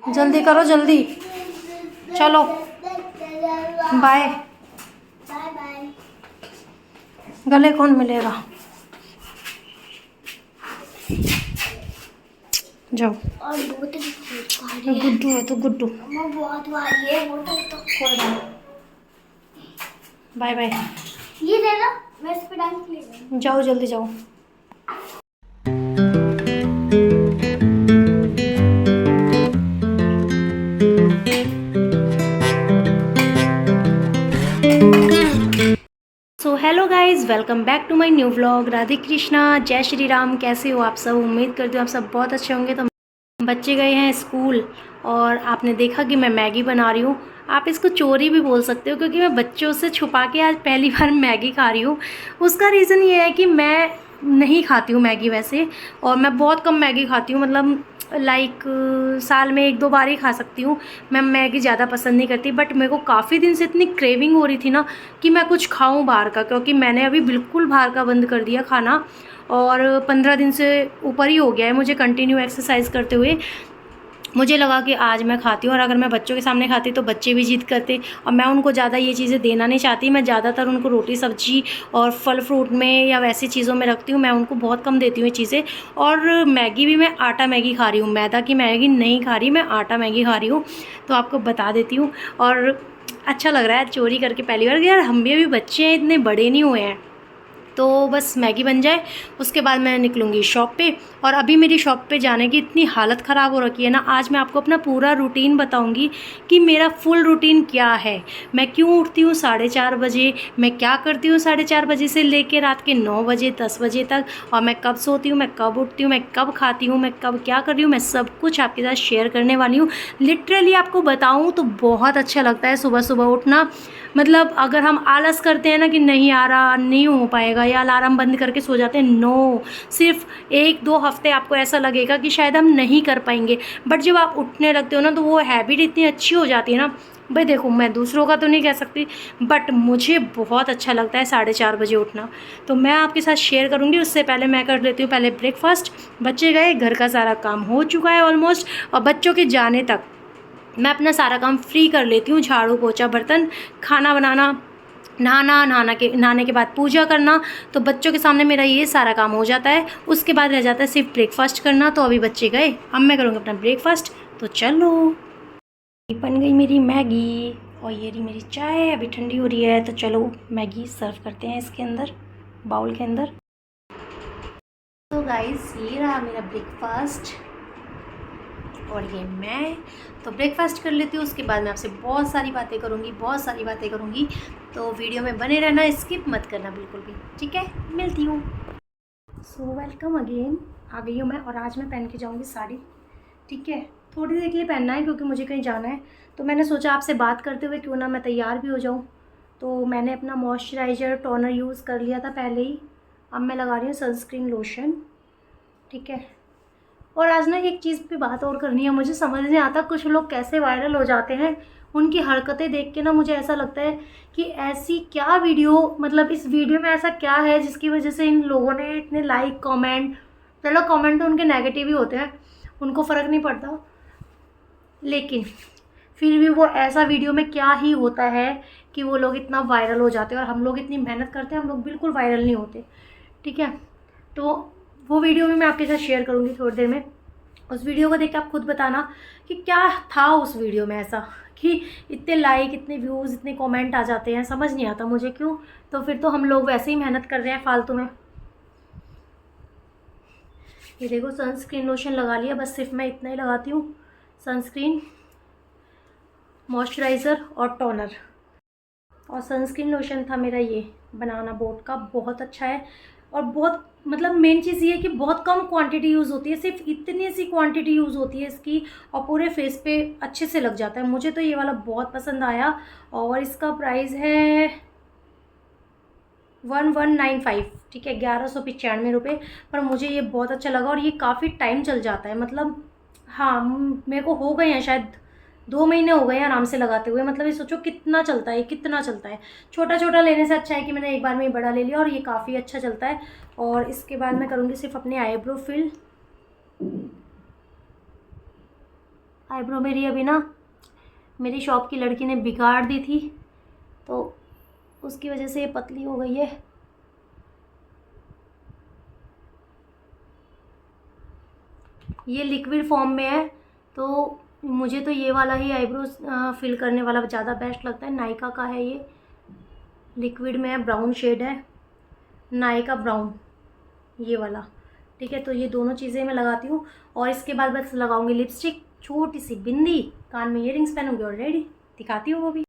जल्दी करो जल्दी, चलो बाय। गले कौन मिलेगा, जाओ। और गुड्डू है तो गुड्डू बहुत भारी है, वो तो बाय बाय। ये ले लो, मैं इस पे डाल के ले लूं। जाओ जल्दी जाओ। So hello guys, welcome back to my new vlog. Radhe Krishna, जय श्री राम। कैसे हो आप सब? उम्मीद करती हूँ आप सब बहुत अच्छे होंगे। तो बच्चे गए हैं स्कूल और आपने देखा कि मैं मैगी बना रही हूँ। आप इसको चोरी भी बोल सकते हो क्योंकि मैं बच्चों से छुपा के आज पहली बार मैगी खा रही हूँ। उसका रीज़न ये है कि मैं नहीं खाती हूँ मैगी वैसे, और मैं बहुत कम मैगी खाती हूँ, मतलब लाइक साल में 1-2 बार ही खा सकती हूँ। मैं मैगी ज़्यादा पसंद नहीं करती, बट मेरे को काफ़ी दिन से इतनी क्रेविंग हो रही थी ना कि मैं कुछ खाऊं बाहर का, क्योंकि मैंने अभी बिल्कुल बाहर का बंद कर दिया खाना, और 15 दिन से ऊपर ही हो गया है मुझे कंटिन्यू एक्सरसाइज करते हुए। मुझे लगा कि आज मैं खाती हूँ, और अगर मैं बच्चों के सामने खाती तो बच्चे भी जिद करते, और मैं उनको ज़्यादा ये चीज़ें देना नहीं चाहती। मैं ज़्यादातर उनको रोटी सब्जी और फल फ्रूट में या वैसी चीज़ों में रखती हूँ, मैं उनको बहुत कम देती हूँ ये चीज़ें। और मैगी भी मैं आटा मैगी खा रही हूँ, मैदा की मैगी नहीं खा रही, मैं आटा मैगी खा रही हूँ, तो आपको बता देती हूँ। और अच्छा लग रहा है चोरी करके पहली बार। यार हम भी अभी बच्चे हैं, इतने बड़े नहीं हुए हैं, तो बस मैगी बन जाए उसके बाद मैं निकलूँगी शॉप पे। और अभी मेरी शॉप पे जाने की इतनी हालत ख़राब हो रखी है ना, आज मैं आपको अपना पूरा रूटीन बताऊँगी कि मेरा फुल रूटीन क्या है। मैं क्यों उठती हूँ 4:30 बजे, मैं क्या करती हूँ 4:30 बजे से लेकर रात के 9 बजे 10 बजे तक, और मैं कब सोती हूँ, मैं कब उठती हूँ, मैं कब खाती हूँ, मैं कब क्या कर रही हूँ, मैं सब कुछ आपके साथ शेयर करने वाली हूँ। लिटरली आपको बताऊँ तो बहुत अच्छा लगता है सुबह सुबह उठना। मतलब अगर हम आलस करते हैं ना कि नहीं आ रहा, नहीं हो पाएगा, या अलार्म बंद करके सो जाते हैं, नो, सिर्फ 1-2 हफ्ते आपको ऐसा लगेगा कि शायद हम नहीं कर पाएंगे, बट जब आप उठने लगते हो ना तो वो हैबिट इतनी अच्छी हो जाती है ना। भाई देखो, मैं दूसरों का तो नहीं कह सकती, बट मुझे बहुत अच्छा लगता है 4:30 बजे उठना। तो मैं आपके साथ शेयर करूँगी। उससे पहले मैं कर लेती हूँ पहले ब्रेकफास्ट। बच्चे गए, घर का सारा काम हो चुका है ऑलमोस्ट, और बच्चों के जाने तक मैं अपना सारा काम फ्री कर लेती हूँ। झाड़ू पोछा बर्तन, खाना बनाना, नहाने के बाद पूजा करना, तो बच्चों के सामने मेरा ये सारा काम हो जाता है। उसके बाद रह जाता है सिर्फ ब्रेकफास्ट करना। तो अभी बच्चे गए, अब मैं करूँगी अपना ब्रेकफास्ट। तो चलो, बन गई मेरी मैगी, और ये रही मेरी चाय, अभी ठंडी हो रही है। तो चलो मैगी सर्व करते हैं इसके अंदर, बाउल के अंदर। तो गाइस, ये रहा मेरा ब्रेकफास्ट, और ये मैं तो ब्रेकफास्ट कर लेती हूँ। उसके बाद मैं आपसे बहुत सारी बातें करूँगी, तो वीडियो में बने रहना, स्किप मत करना बिल्कुल भी, ठीक है? मिलती हूँ। सो वेलकम अगेन, आ गई हूँ मैं, और आज मैं पहन के जाऊँगी साड़ी, ठीक है? थोड़ी देर के लिए पहनना है क्योंकि मुझे कहीं जाना है, तो मैंने सोचा आपसे बात करते हुए क्यों ना मैं तैयार भी हो जाऊँ। तो मैंने अपना मॉइस्चराइज़र टोनर यूज़ कर लिया था पहले ही, अब मैं लगा रही हूँ सनस्क्रीन लोशन, ठीक है? और आज ना एक चीज़ पे बात और करनी है। मुझे समझ नहीं आता कुछ लोग कैसे वायरल हो जाते हैं, उनकी हरकतें देख के ना मुझे ऐसा लगता है कि ऐसी क्या वीडियो, मतलब इस वीडियो में ऐसा क्या है जिसकी वजह से इन लोगों ने इतने लाइक कमेंट, चलो कमेंट तो उनके नेगेटिव ही होते हैं, उनको फ़र्क नहीं पड़ता, लेकिन फिर भी वो ऐसा वीडियो में क्या ही होता है कि वो लोग इतना वायरल हो जाते हैं, और हम लोग इतनी मेहनत करते हैं, हम लोग बिल्कुल वायरल नहीं होते, ठीक है? तो वो वीडियो भी मैं आपके साथ शेयर करूँगी थोड़ी देर में। उस वीडियो को देख के आप खुद बताना कि क्या था उस वीडियो में ऐसा कि इतने लाइक, इतने व्यूज़, इतने कमेंट आ जाते हैं, समझ नहीं आता मुझे क्यों। तो फिर तो हम लोग वैसे ही मेहनत कर रहे हैं फालतू में। ये देखो, सनस्क्रीन लोशन लगा लिया, बस सिर्फ मैं इतना ही लगाती हूँ, सनस्क्रीन, मॉइस्चराइज़र और टोनर। और सनस्क्रीन लोशन था मेरा ये बनाना बोट का, बहुत अच्छा है, और बहुत, मतलब मेन चीज़ ये है कि बहुत कम क्वांटिटी यूज़ होती है, सिर्फ इतनी सी क्वांटिटी यूज़ होती है इसकी, और पूरे फेस पे अच्छे से लग जाता है। मुझे तो ये वाला बहुत पसंद आया, और इसका प्राइस है 1195, ठीक है, 1195 रुपये। पर मुझे ये बहुत अच्छा लगा, और ये काफ़ी टाइम चल जाता है, मतलब हाँ, मेरे को हो गए हैं शायद 2 महीने हो गए हैं आराम से लगाते हुए। मतलब ये सोचो कितना चलता है, कितना चलता है। छोटा छोटा लेने से अच्छा है कि मैंने एक बार में ही बड़ा ले लिया, और ये काफ़ी अच्छा चलता है। और इसके बाद मैं करूँगी सिर्फ अपने आईब्रो फिल, आईब्रो मेरी अभी ना मेरी शॉप की लड़की ने बिगाड़ दी थी, तो उसकी वजह से ये पतली हो गई है। ये लिक्विड फॉर्म में है, तो मुझे तो ये वाला ही आईब्रोज फिल करने वाला ज़्यादा बेस्ट लगता है। नायका का है ये, लिक्विड में है, ब्राउन शेड है, नायका ब्राउन ये वाला। ठीक है, तो ये दोनों चीज़ें मैं लगाती हूँ। और इसके बाद बस लगाऊंगी लिपस्टिक, छोटी सी बिंदी, कान में ईयरिंग्स पहनूंगी और रेडी। दिखाती हूँ वो भी।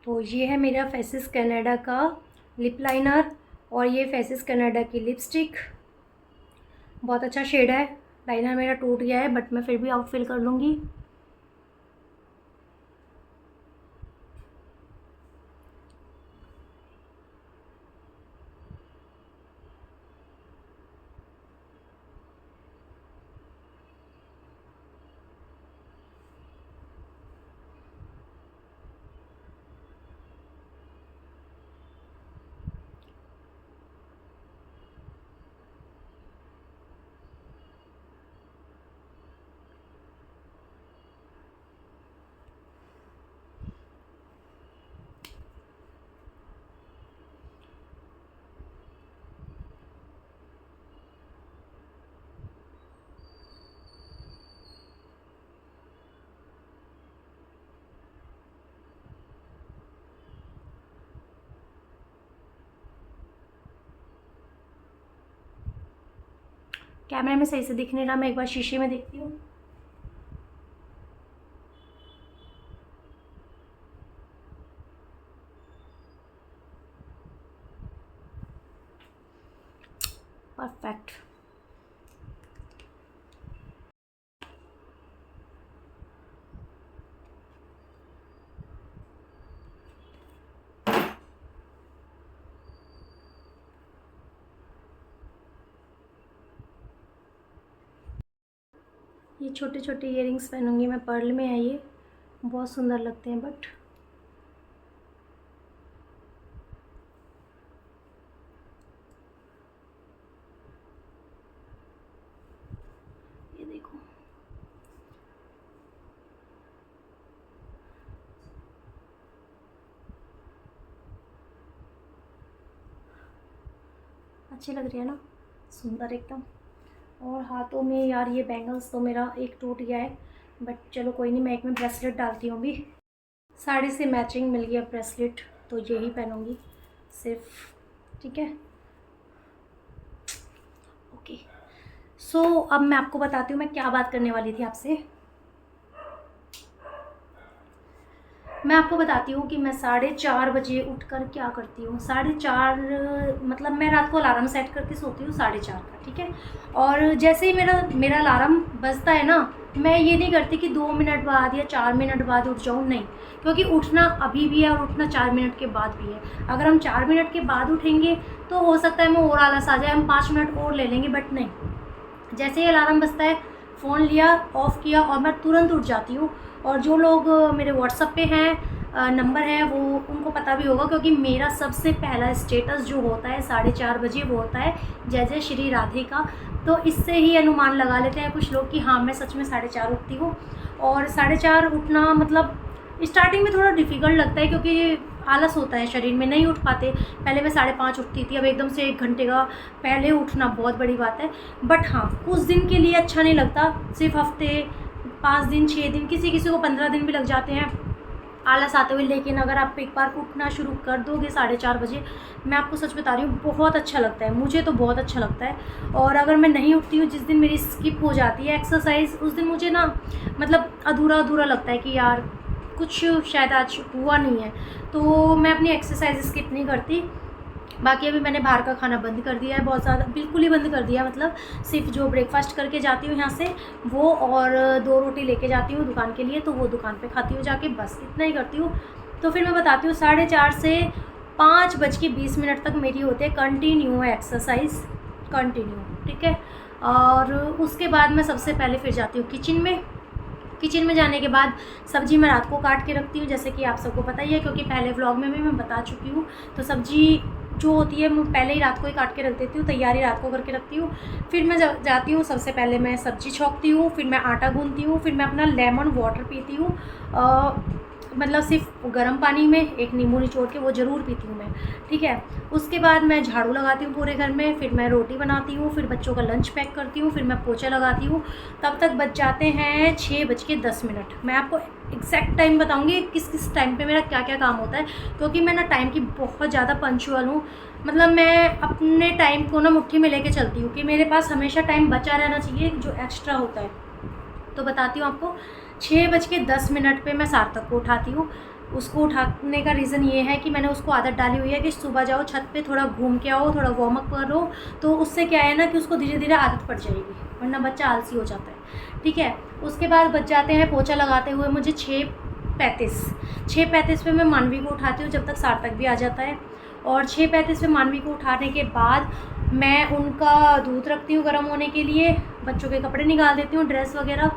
तो ये है मेरा फेसिस कनाडा का लिप लाइनर और ये फेसिस कनाडा की लिपस्टिक। बहुत अच्छा शेड है। लाइनर मेरा टूट गया है बट मैं फिर भी आउट फिल कर लूँगी। कैमरे में सही से दिख नहीं रहा, मैं एक बार शीशे में देखती हूँ। परफेक्ट। ये छोटे छोटे इयरिंग्स पहनूंगी मैं, पर्ल में है ये, बहुत सुंदर लगते हैं। बट ये देखो, अच्छी लग रही है ना, सुंदर एकदम। और हाथों में यार ये बैंगल्स तो मेरा एक टूट गया है, बट चलो कोई नहीं, मैं एक में ब्रेसलेट डालती हूँ अभी। साड़ी से मैचिंग मिल गया ब्रेसलेट, तो यही पहनूंगी सिर्फ। ठीक है, ओके। सो अब मैं आपको बताती हूँ मैं क्या बात करने वाली थी आपसे। मैं आपको बताती हूँ कि मैं 4:30 बजे उठकर क्या करती हूँ। 4:30 मतलब मैं रात को अलार्म सेट करके सोती हूँ 4:30 का। ठीक है, और जैसे ही मेरा अलार्म बजता है ना, मैं ये नहीं करती कि 2 मिनट बाद या 4 मिनट बाद उठ जाऊँ, नहीं, क्योंकि उठना अभी भी है और उठना 4 मिनट के बाद भी है। अगर हम 4 मिनट के बाद उठेंगे तो हो सकता है हमें और आलस आ जाए, हम 5 मिनट और ले लेंगे, बट नहीं, जैसे ही अलार्म बजता है फ़ोन लिया, ऑफ़ किया और मैं तुरंत उठ जाती हूँ। और जो लोग मेरे व्हाट्सएप पे हैं, नंबर है, वो उनको पता भी होगा, क्योंकि मेरा सबसे पहला स्टेटस जो होता है 4:30 बजे वो होता है जय जय श्री राधे का। तो इससे ही अनुमान लगा लेते हैं कुछ लोग कि हाँ मैं सच में 4:30 उठती हूँ। और 4:30 उठना मतलब स्टार्टिंग में थोड़ा डिफ़िकल्ट लगता है, क्योंकि आलस होता है शरीर में, नहीं उठ पाते। पहले मैं 5:30 उठती थी, अब एकदम से 1 घंटे का पहले उठना बहुत बड़ी बात है। बट हाँ, कुछ दिन के लिए अच्छा नहीं लगता, सिर्फ हफ्ते, 5 दिन, 6 दिन, किसी किसी को 15 दिन भी लग जाते हैं आलस आते हुए। लेकिन अगर आप एक बार उठना शुरू कर दोगे 4:30 बजे, मैं आपको सच बता रही हूँ बहुत अच्छा लगता है, मुझे तो बहुत अच्छा लगता है। और अगर मैं नहीं उठती हूँ, जिस दिन मेरी स्किप हो जाती है एक्सरसाइज, उस दिन मुझे ना मतलब अधूरा अधूरा लगता है कि यार कुछ शायद आज हुआ नहीं है, तो मैं अपनी एक्सरसाइज स्किप नहीं करती। बाकी अभी मैंने बाहर का खाना बंद कर दिया है, बहुत ज़्यादा, बिल्कुल ही बंद कर दिया। मतलब सिर्फ जो ब्रेकफास्ट करके जाती हूँ यहाँ से वो, और 2 रोटी लेके जाती हूँ दुकान के लिए, तो वो दुकान पे खाती हूँ जाके, बस इतना ही करती हूँ। तो फिर मैं बताती हूँ 4:30 से 5:20 तक मेरी होती है कंटिन्यू एक्सरसाइज, कंटिन्यू। ठीक है, और उसके बाद मैं सबसे पहले फिर जाती हूँ किचन में जाने के बाद सब्ज़ी मैं रात को काट के रखती हूँ, जैसे कि आप सबको पता ही है, क्योंकि पहले व्लॉग में भी मैं बता चुकी हूँ। तो सब्ज़ी जो होती है मैं पहले ही रात को ही काट के रख देती हूँ, तैयारी रात को करके रखती हूँ। फिर मैं जाती हूँ, सबसे पहले मैं सब्ज़ी छौंकती हूँ, फिर मैं आटा गूँथती हूँ, फिर मैं अपना लेमन वाटर पीती हूँ। मतलब सिर्फ गर्म पानी में एक नींबू निचोड़ के वो ज़रूर पीती हूँ मैं, ठीक है। उसके बाद मैं झाड़ू लगाती हूँ पूरे घर में, फिर मैं रोटी बनाती हूँ, फिर बच्चों का लंच पैक करती हूँ, फिर मैं पोछा लगाती हूँ। तब तक बच जाते हैं 6:10। मैं आपको एग्जैक्ट टाइम बताऊँगी किस किस टाइम पे मेरा क्या क्या काम होता है, क्योंकि मैं ना टाइम की बहुत ज़्यादा पंक्चुअल हूँ। मतलब मैं अपने टाइम को ना मुट्ठी में लेके चलती हूँ कि मेरे पास हमेशा टाइम बचा रहना चाहिए जो एक्स्ट्रा होता है। तो बताती हूँ आपको, 6:10 पे मैं सार्थक को उठाती हूँ। उसको उठाने का रीज़न ये है कि मैंने उसको आदत डाली हुई है कि सुबह जाओ छत पे, थोड़ा घूम के आओ, थोड़ा वार्म अप करो, तो उससे क्या है ना कि उसको धीरे धीरे आदत पड़ जाएगी, वरना बच्चा आलसी हो जाता है, ठीक है। उसके बाद बच जाते हैं पोछा लगाते हुए मुझे 6:35 पे मैं मानवी को उठाती हूँ, जब तक सार्थक भी आ जाता है। और 6:35 पे मानवी को उठाने के बाद मैं उनका दूध रखती हूँ गर्म होने के लिए, बच्चों के कपड़े निकाल देती हूँ, ड्रेस वगैरह।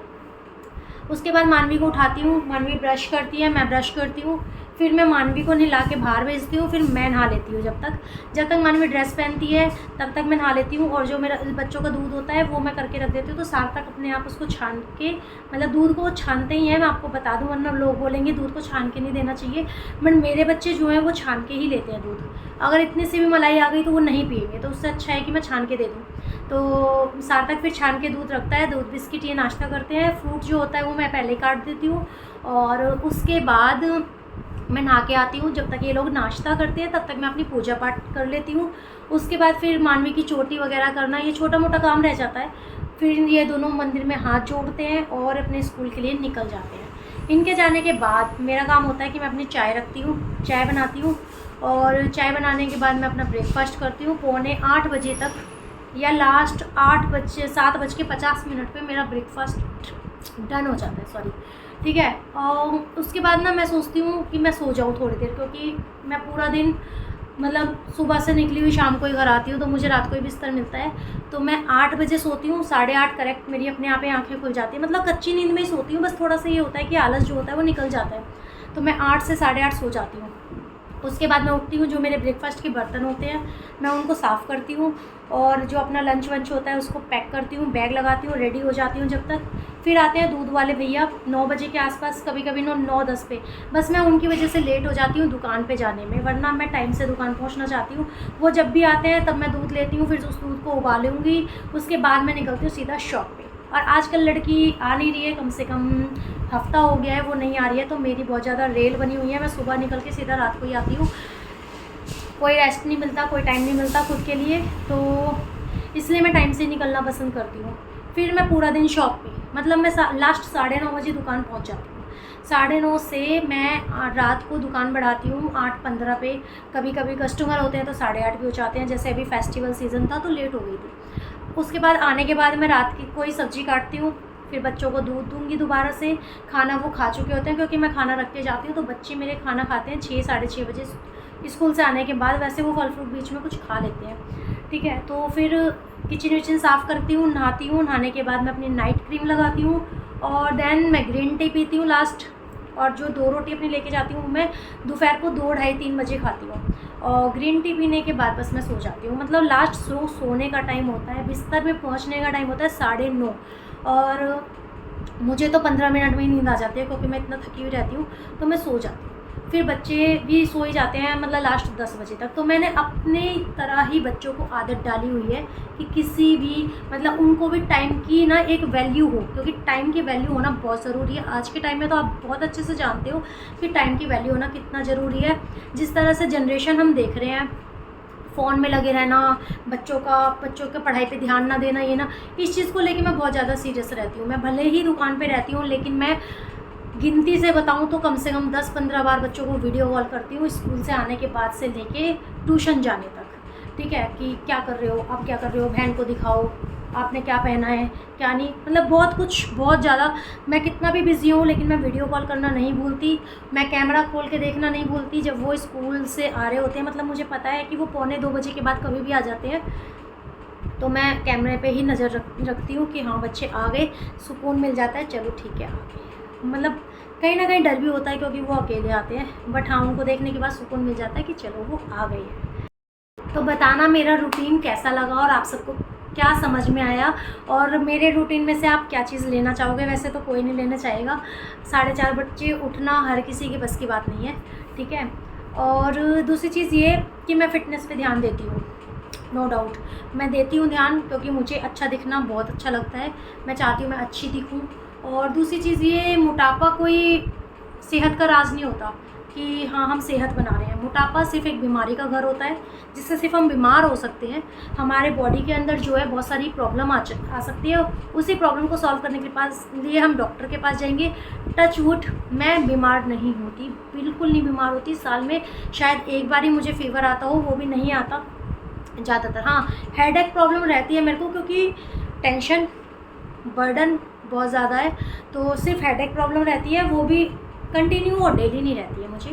उसके बाद मानवी को उठाती हूँ, मानवी ब्रश करती है, मैं ब्रश करती हूँ, फिर मैं मानवी को नहला के बाहर भेजती हूँ, फिर मैं नहा लेती हूँ। जब तक मानवी ड्रेस पहनती है तब तक मैं नहा लेती हूँ। और जो मेरा बच्चों का दूध होता है वो मैं करके रख देती हूँ, तो सार्थक अपने आप उसको छान के, मतलब दूध को छानते ही हैं, मैं आपको बता दूँ, वरना लोग बोलेंगे दूध को छान के नहीं देना चाहिए, बट मेरे बच्चे जो हैं वो छान के ही लेते हैं दूध। अगर इतनी सी भी मलाई आ गई तो वो नहीं पिएंगे, तो उससे अच्छा है कि मैं छान के दे दूँ। तो सार्थक फिर छान के दूध रखता है, दूध बिस्किट ये नाश्ता करते हैं। फ्रूट जो होता है वो मैं पहले काट देती हूँ, और उसके बाद मैं नहा के आती हूँ। जब तक ये लोग नाश्ता करते हैं तब तक मैं अपनी पूजा पाठ कर लेती हूँ। उसके बाद फिर मानवी की चोटी वगैरह करना, ये छोटा मोटा काम रह जाता है। फिर ये दोनों मंदिर में हाथ जोड़ते हैं और अपने स्कूल के लिए निकल जाते हैं। इनके जाने के बाद मेरा काम होता है कि मैं अपनी चाय रखती हूँ, चाय बनाती हूँ, और चाय बनाने के बाद मैं अपना ब्रेकफास्ट करती हूँ। 7:45 बजे तक, या लास्ट 7:50 पे मेरा ब्रेकफास्ट डन हो जाता है, सॉरी, ठीक है। और उसके बाद ना मैं सोचती हूँ कि मैं सो जाऊँ थोड़ी देर, क्योंकि मैं पूरा दिन, मतलब सुबह से निकली हुई शाम को ही घर आती हूँ, तो मुझे रात को ही बिस्तर मिलता है। तो मैं 8 बजे सोती हूँ, 8:30 करेक्ट मेरी अपने आप ही आँखें खुल जाती है। मतलब कच्ची नींद में ही सोती हूँ, बस थोड़ा सा ये होता है कि आलस जो होता है वो निकल जाता है। तो मैं 8 से 8:30 सो जाती हूँ। उसके बाद मैं उठती हूँ, जो मेरे ब्रेकफास्ट के बर्तन होते हैं मैं उनको साफ़ करती हूँ, और जो अपना लंच वंच होता है उसको पैक करती हूँ, बैग लगाती हूँ, रेडी हो जाती हूँ। जब तक फिर आते हैं दूध वाले भैया 9 बजे के आसपास, कभी कभी 9:10 पे। बस मैं उनकी वजह से लेट हो जाती हूँ दुकान पे जाने में, वरना मैं टाइम से दुकान पहुँचना चाहती हूँ। वो जब भी आते हैं तब मैं दूध लेती हूँ, फिर उस दूध को उबालूँगी, उसके बाद मैं निकलती हूँ सीधा शॉप पे। और आजकल लड़की आ नहीं रही है, कम से कम हफ्ता हो गया है वो नहीं आ रही है, तो मेरी बहुत ज़्यादा रेल बनी हुई है। मैं सुबह निकल के सीधा रात को ही आती हूँ, कोई रेस्ट नहीं मिलता, कोई टाइम नहीं मिलता खुद के लिए, तो इसलिए मैं टाइम से निकलना पसंद करती हूँ। फिर मैं पूरा दिन शॉप पे, मतलब मैं लास्ट 9:30 बजे दुकान पहुँच जाती हूँ। 9:30 से मैं रात को दुकान बढ़ाती हूँ 8:15 पे। कभी कभी कस्टमर होते हैं तो 8:30 भी हो जाते हैं, जैसे अभी फेस्टिवल सीज़न था तो लेट हो गई थी। उसके बाद आने के बाद मैं रात की कोई सब्ज़ी काटती हूँ, फिर बच्चों को दूध दूँगी दोबारा से। खाना वो खा चुके होते हैं, क्योंकि मैं खाना रख के जाती हूँ, तो बच्चे मेरे खाना खाते हैं 6 साढ़े 6 बजे स्कूल से आने के बाद। वैसे वो फल फ्रूट बीच में कुछ खा लेते हैं, ठीक है। तो फिर किचन विचन साफ़ करती हूँ, नहाती हूँ, नहाने के बाद मैं अपनी नाइट क्रीम लगाती हूँ, और देन मैं ग्रीन टी पीती हूँ लास्ट। और जो 2 रोटी अपनी लेके जाती हूँ मैं दोपहर को 2 ढाई 3 बजे खाती हूँ, और ग्रीन टी पीने के बाद बस मैं सो जाती हूँ। मतलब लास्ट सोने का टाइम होता है, बिस्तर में पहुँचने का टाइम होता है 9:30, और मुझे तो 15 मिनट में ही नींद आ जाती है, क्योंकि मैं इतना थकी हुई रहती हूँ, तो मैं सो जाती हूँ। फिर बच्चे भी सो ही जाते हैं, मतलब लास्ट 10 बजे तक। तो मैंने अपने तरह ही बच्चों को आदत डाली हुई है कि किसी भी, मतलब उनको भी टाइम की ना एक वैल्यू हो, क्योंकि टाइम की वैल्यू होना बहुत ज़रूरी है। आज के टाइम में तो आप बहुत अच्छे से जानते हो कि टाइम की वैल्यू होना कितना ज़रूरी है। जिस तरह से जनरेशन हम देख रहे हैं, फ़ोन में लगे रहना, बच्चों के पढ़ाई पे ध्यान ना देना, ये ना, इस चीज़ को लेके मैं बहुत ज़्यादा सीरियस रहती हूँ। मैं भले ही दुकान पे रहती हूँ, लेकिन मैं गिनती से बताऊँ तो कम से कम 10-15 बार बच्चों को वीडियो कॉल करती हूँ, स्कूल से आने के बाद से लेके ट्यूशन जाने तक, ठीक है, कि क्या कर रहे हो, आप क्या कर रहे हो, बहन को दिखाओ, आपने क्या पहना है, क्या नहीं, मतलब बहुत कुछ, बहुत ज़्यादा। मैं कितना भी बिज़ी हूँ, लेकिन मैं वीडियो कॉल करना नहीं भूलती, मैं कैमरा खोल के देखना नहीं भूलती जब वो स्कूल से आ रहे होते हैं। मतलब मुझे पता है कि वो 1:45 बजे के बाद कभी भी आ जाते हैं, तो मैं कैमरे पे ही नज़र रखती हूँ कि हाँ बच्चे आ गए, सुकून मिल जाता है, चलो ठीक है आ गए। मतलब कहीं ना कहीं डर भी होता है, क्योंकि वो अकेले आते हैं, बट हाँ उनको देखने के बाद सुकून मिल जाता है कि चलो वो आ गए हैं। तो बताना मेरा रूटीन कैसा लगा और आप सबको क्या समझ में आया, और मेरे रूटीन में से आप क्या चीज़ लेना चाहोगे। वैसे तो कोई नहीं लेना चाहेगा, 4:30 बजे उठना हर किसी की बस की बात नहीं है, ठीक है। और दूसरी चीज़ ये कि मैं फ़िटनेस पे ध्यान देती हूँ, नो डाउट मैं देती हूँ ध्यान, क्योंकि मुझे अच्छा दिखना बहुत अच्छा लगता है। मैं चाहती हूँ मैं अच्छी दिखूँ। और दूसरी चीज़ ये, मोटापा कोई सेहत का राज नहीं होता कि हाँ हम सेहत बना रहे हैं। मोटापा सिर्फ एक बीमारी का घर होता है, जिससे सिर्फ हम बीमार हो सकते हैं। हमारे बॉडी के अंदर जो है बहुत सारी प्रॉब्लम आ सकती है। उसी प्रॉब्लम को सॉल्व करने के लिए हम डॉक्टर के पास जाएंगे। टच वुड मैं बीमार नहीं होती, बिल्कुल नहीं बीमार होती। साल में शायद एक बार ही मुझे फीवर आता हो, वो भी नहीं आता ज़्यादातर। हाँ, हेडेक प्रॉब्लम रहती है मेरे को, क्योंकि टेंशन बर्डन बहुत ज़्यादा है, तो सिर्फ हेडेक प्रॉब्लम रहती है, वो भी कंटिन्यू और डेली नहीं रहती है मुझे।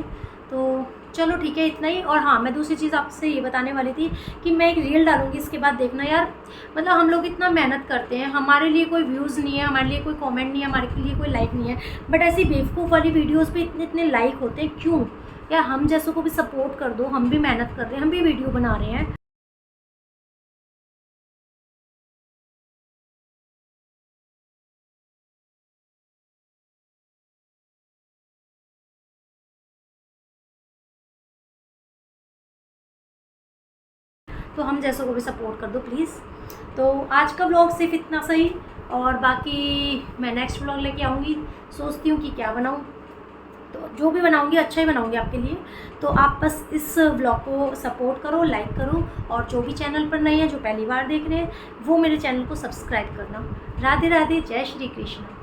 तो चलो ठीक है, इतना ही। और हाँ, मैं दूसरी चीज़ आपसे ये बताने वाली थी कि मैं एक रील डालूँगी, इसके बाद देखना यार, मतलब हम लोग इतना मेहनत करते हैं, हमारे लिए कोई व्यूज़ नहीं है, हमारे लिए कोई कमेंट नहीं है, हमारे लिए कोई लाइक नहीं है, बट ऐसी बेवकूफ़ वाली वीडियोज़ पे इतने इतने लाइक होते हैं क्यों? या हम जैसों को भी सपोर्ट कर दो, हम भी मेहनत कर रहे हैं, हम भी वीडियो बना रहे हैं। तो हम जैसों को भी सपोर्ट कर दो प्लीज़। तो आज का व्लॉग सिर्फ इतना सही, और बाकी मैं नेक्स्ट व्लॉग लेके आऊँगी। सोचती हूँ कि क्या बनाऊँ, तो जो भी बनाऊँगी अच्छा ही बनाऊँगी आपके लिए। तो आप बस इस व्लॉग को सपोर्ट करो, लाइक करो, और जो भी चैनल पर नए हैं, जो पहली बार देख रहे हैं, वो मेरे चैनल को सब्सक्राइब करना। राधे राधे, जय श्री कृष्ण।